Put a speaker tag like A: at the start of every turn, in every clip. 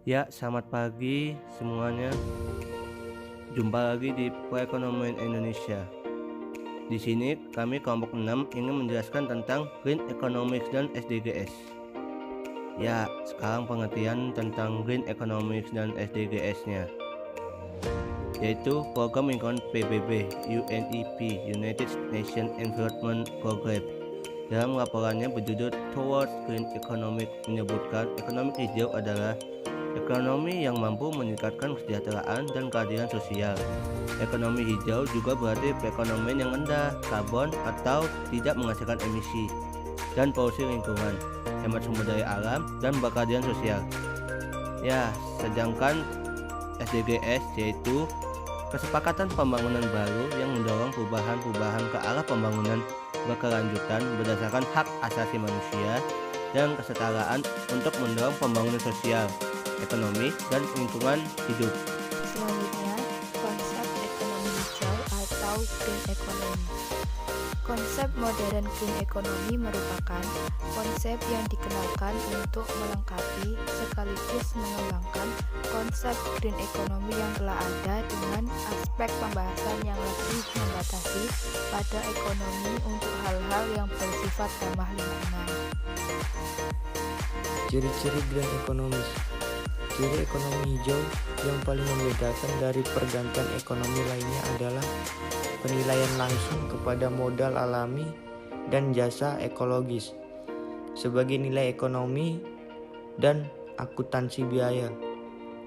A: Ya, selamat pagi semuanya. Jumpa lagi di Perekonomian Indonesia. Di sini kami kelompok 6 ingin menjelaskan tentang Green Economics dan SDGs. Ya, sekarang pengertian tentang Green Economics dan SDGs-nya, yaitu Program Lingkungan PBB UNEP United Nations Environment Programme. Dalam laporannya berjudul Towards Green Economic menyebutkan ekonomi hijau adalah ekonomi yang mampu meningkatkan kesejahteraan dan keadilan sosial. Ekonomi hijau juga berarti perekonomian yang rendah karbon atau tidak menghasilkan emisi dan polusi lingkungan, hemat sumber daya alam, dan berkeadilan sosial. Ya, sedangkan SDGs yaitu kesepakatan pembangunan baru yang mendorong perubahan-perubahan ke arah pembangunan berkelanjutan berdasarkan hak asasi manusia dan kesetaraan untuk mendorong pembangunan sosial, ekonomi, dan lingkungan hidup.
B: Selanjutnya, konsep ekonomi hijau atau green economy. Konsep modern green economy merupakan konsep yang dikenalkan untuk melengkapi sekaligus mengembangkan konsep green economy yang telah ada dengan aspek pembahasan yang lebih membatasi pada ekonomi untuk hal-hal yang bersifat ramah lingkungan.
C: Ciri-ciri green economy. Ciri ekonomi hijau yang paling membedakan dari pergantian ekonomi lainnya adalah penilaian langsung kepada modal alami dan jasa ekologis sebagai nilai ekonomi dan akuntansi biaya,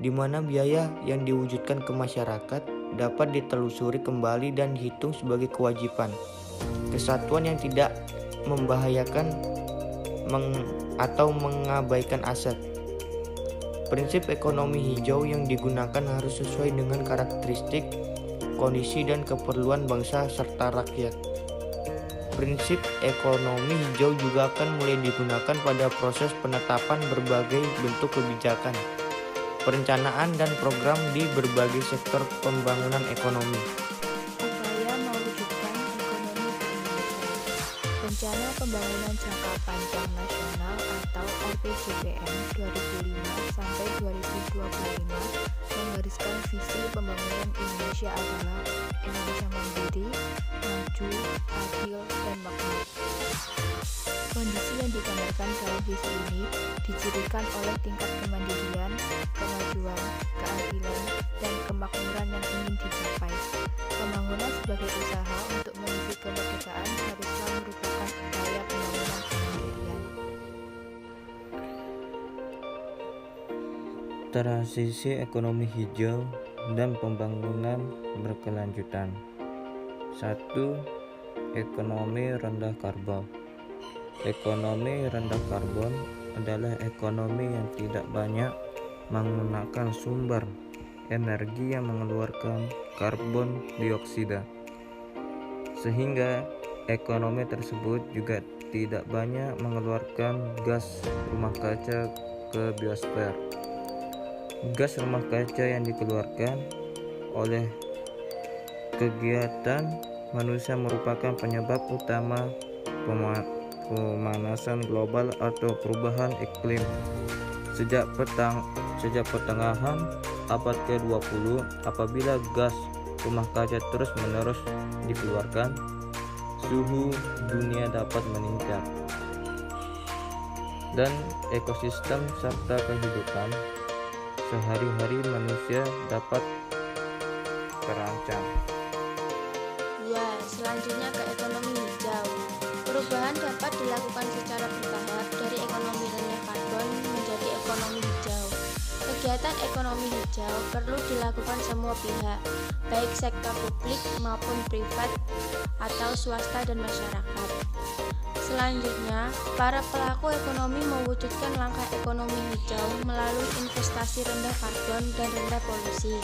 C: di mana biaya yang diwujudkan ke masyarakat dapat ditelusuri kembali dan dihitung sebagai kewajiban kesatuan yang tidak membahayakan atau mengabaikan aset. Prinsip ekonomi hijau yang digunakan harus sesuai dengan karakteristik, kondisi, dan keperluan bangsa serta rakyat. Prinsip ekonomi hijau juga akan mulai digunakan pada proses penetapan berbagai bentuk kebijakan, perencanaan, dan program di berbagai sektor pembangunan ekonomi.
B: Upaya mewujudkan ekonomi berkelanjutan. Rencana Pembangunan Jangka Panjang Nasional atau RPJPN 2005 sampai 2025 menggariskan visi pembangunan Indonesia adalah Indonesia mandiri, maju, adil, dan makmur. Kondisi yang digambarkan dalam visi ini dicirikan oleh tingkat kemandirian, kemajuan, keadilan, dan kemakmuran yang ingin dicapai. Pembangunan sebagai usaha untuk menuju kemerdekaan haruslah merupakan upaya pembangunan kemandirian.
D: Transisi ekonomi hijau dan pembangunan berkelanjutan. 1. Ekonomi rendah karbon. Ekonomi rendah karbon adalah ekonomi yang tidak banyak menggunakan sumber energi yang mengeluarkan karbon dioksida, sehingga ekonomi tersebut juga tidak banyak mengeluarkan gas rumah kaca ke biosfer. Gas rumah kaca yang dikeluarkan oleh kegiatan manusia merupakan penyebab utama pemanasan global atau perubahan iklim. Sejak pertengahan abad ke-20, apabila gas rumah kaca terus-menerus dikeluarkan, suhu dunia dapat meningkat dan ekosistem serta kehidupan sehari-hari manusia dapat terancam.
E: 2. Selanjutnya ke ekonomi hijau. Perubahan dapat dilakukan secara bertahap dari ekonomi rendah karbon menjadi ekonomi hijau. Kegiatan ekonomi hijau perlu dilakukan semua pihak, baik sektor publik maupun privat atau swasta dan masyarakat. Selanjutnya, para pelaku ekonomi mewujudkan langkah ekonomi hijau melalui investasi rendah karbon dan rendah polusi.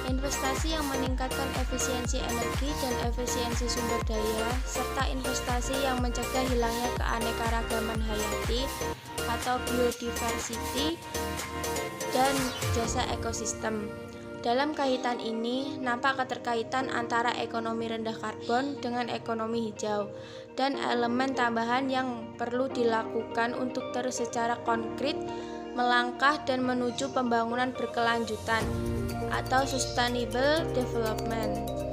E: Investasi yang meningkatkan efisiensi energi dan efisiensi sumber daya, serta investasi yang mencegah hilangnya keanekaragaman hayati atau biodiversity dan jasa ekosistem. Dalam kaitan ini, nampak keterkaitan antara ekonomi rendah karbon dengan ekonomi hijau dan elemen tambahan yang perlu dilakukan untuk terus secara konkret melangkah dan menuju pembangunan berkelanjutan atau sustainable development.